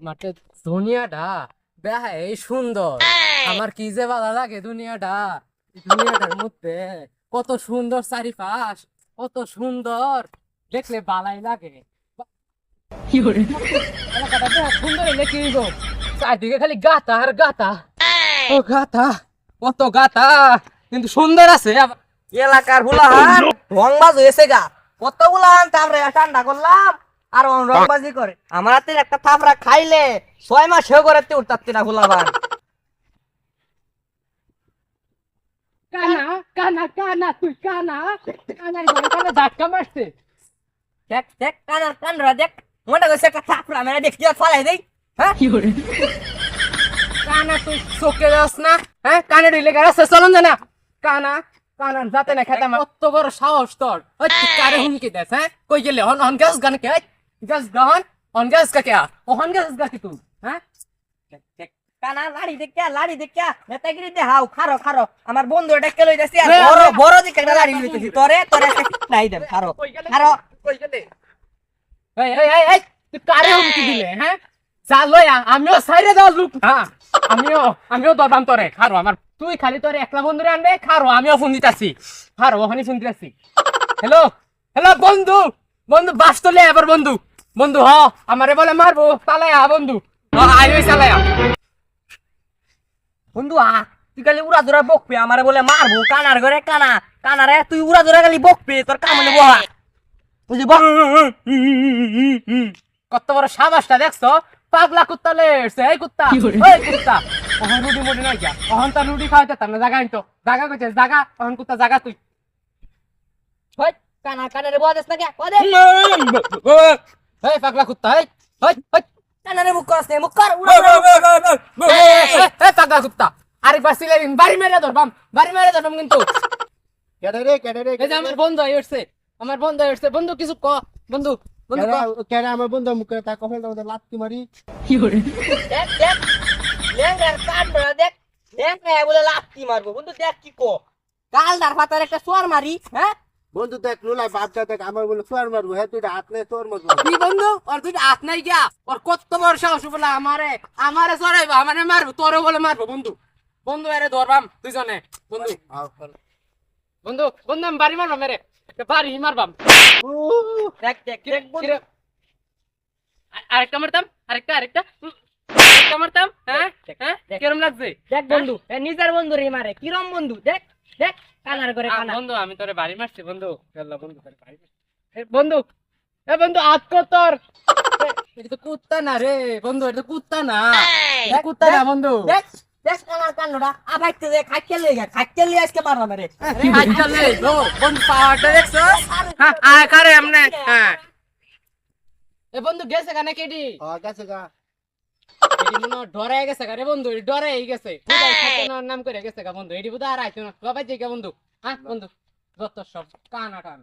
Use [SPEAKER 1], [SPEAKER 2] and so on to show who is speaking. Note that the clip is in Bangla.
[SPEAKER 1] মাঠে দুনিয়াটা বেহাই সুন্দর। আমার কি যে ভালো লাগে দুনিয়াটা। এই দুনিয়াটার মধ্যে কত সুন্দর চারিপাশ, কত সুন্দর, দেখলে ভালাই লাগে। এলাকাটা বেশ সুন্দর হইলে কি গো, চারদিকে খালি গাতা আর গাতা। ও গাতা, কত গাতা, কিন্তু সুন্দর আছে।
[SPEAKER 2] এলাকার হুলাহান রংবাজ হয়েছে গা। কতগুলা তারপরে ঠান্ডা করলাম আর রংবাজি করে আমার হাতে একটা থাপড়া খাইলে 6 মাস হেও করে উঠতাতে না হুলাহান।
[SPEAKER 1] কানা কানা কানা, তুই কানা কানার ঘরে কানা ধাক্কা মারছে।
[SPEAKER 2] দেখ দেখ কানার কানরা দেখ, মনে করছে একটা থাপড়া মেরে দেখি ফলাই দেই। হ্যাঁ
[SPEAKER 1] কানা তুই চোখে যাস না? হ্যাঁ কানে ঢিলে গেছে চলন জানা। কানা কানার যাতে না খেতে কত বড় সাহস তোর। ওই তুই কারে হুমকি দেস? হ্যাঁ কই গেলে হন হন গ্যাস গান কে গ্যাস গান হন গ্যাস কা কে হন গ্যাস গা কি তুই? হ্যাঁ
[SPEAKER 2] কানা লাড়ি দেখা নেতাগিরি দেখাও। খারো খারো আমার বন্ধু ডেকে লই যাচ্ছি আর বড় বড় দিকে একটা লাড়ি লইতেছি তোরে তোরে একটা নাই দেব। খারো খারো
[SPEAKER 1] কই গেলে? এই এই এই এই তুই কারে হুমকি দিলে? হ্যাঁ যা লয়া আমিও সাইরে দাও লুক। হ্যাঁ আমিও দরবাম তোরে। খারো আমার তুই খালি তোরে একলা বন্ধুরে আনবে। খারো আমিও ফোন দিতাছি। খারো ওখানে ফোন দিতাছি। হ্যালো হ্যালো বন্ধু, বন্ধু বাস তোলে এবার বন্ধু। বন্ধু হ আমারে বলে মারবো চালায়া বন্ধু। আই ওই চালায়া
[SPEAKER 2] বন্ধু তুই খালি উড়া ধরা বকবে আমারে বলে মারবো। কানার ঘরে কানা কানারে তুই উড়া ধরা খালি বকবে তোর কামনে বহা বুঝলি বক।
[SPEAKER 1] কত বড় সাবাসটা দেখছো? পাগলা কুত্তা লেছে। এই কুত্তা ওই কুত্তা ওহন রুটি মুটি নাই যা। ওহন তার রুটি খাওয়াইতে তার না জায়গা আনতো। জায়গা কইছে জায়গা। ওহন কুত্তা জায়গা তুই।
[SPEAKER 2] হই কানা কানারে বহা দেস না কে বহা দে।
[SPEAKER 1] এই পাগলা কুত্তা এই এই এই
[SPEAKER 2] কানারে মুখ করছে মুখ কর উড়া
[SPEAKER 1] এই পাগলা কুত্তা আরেকবার সিলাইন বাড়ি মেরে ধরবাম। বাড়ি মেরে ধরবাম কিন্তু।
[SPEAKER 3] কেডা রে কেডা রে
[SPEAKER 1] এই যে আমার বন্ধু আইছে, আমার বন্ধু আইছে। বন্ধু কিছু ক বন্ধু। বন্ধু ক।
[SPEAKER 3] কেডা আমার বন্ধু মুখে তা কফেল দাও লাত্তি মারি।
[SPEAKER 2] দেখ দেখ লেঙ্গার কান্ডরা দেখ লেঙ্গা বলে লাত্তি মারবো। বন্ধু দেখ কি কো কালদার পাতার একটা সোয়ার মারি। হ্যাঁ
[SPEAKER 3] বন্ধু দেখ লুলাই বাপটা দেখ আমার বলে সোয়ার মারবো। হ্যাঁ তুই হাত নে তোর মতো
[SPEAKER 1] কি বন্ধু ওর দুইটা হাত নাই গিয়া? ওর কত বড় সাহস বলে আমারে আমারে চড়াইবো, আমারে মারবো, তোরে বলে মারবো। বন্ধু বন্ধু এরে ধরবাম দুইজনে। বন্ধু বন্ধু বন্ধু আমি বাড়ি মারবাম, এরে একটা বাড়ি মারবাম।
[SPEAKER 2] দেখ দেখ দেখ বন্ধু
[SPEAKER 1] আরেকটা মারতাম, আরেকটা আরেকটা আরেকটা মারতাম। হ্যাঁ হ্যাঁ কিরম লাগছে?
[SPEAKER 2] দেখ বন্ধু নিজের বন্ধু রে মারে কিরম বন্ধু দেখ দেখ কানার করে কানা।
[SPEAKER 1] বন্ধু আমি তোরে বাড়ি মারছি বন্ধু। আল্লাহ বন্ধু তোরে বাড়ি মারছি। বন্ধু এ বন্ধু হাত কর তোর। এটা তো কুত্তা না রে বন্ধু, এটা তো কুত্তা না। এটা কুত্তা না বন্ধু।
[SPEAKER 2] দেখ দেখ কানার কান্ডরা আবাইতে দেখ খাইতে লেগে খাইতে লিয়ে আজকে মারবা মেরে।
[SPEAKER 1] আচ্ছা লে গো বন্ধু পাওয়ারটা দেখছো? হ্যাঁ আয় করে এমনে। হ্যাঁ এ বন্ধু গেছে কানে কেডি?
[SPEAKER 3] গেছে গা
[SPEAKER 1] এডি মনে ডরে গেছে রে বন্ধু। এডি ডরে গেছে বুঝাই খাতে নাম করে গেছে গা বন্ধু। এডি বুঝা আর আইতো না বাবা জায়গা বন্ধু। হ্যাঁ বন্ধু যত সব কানা টান।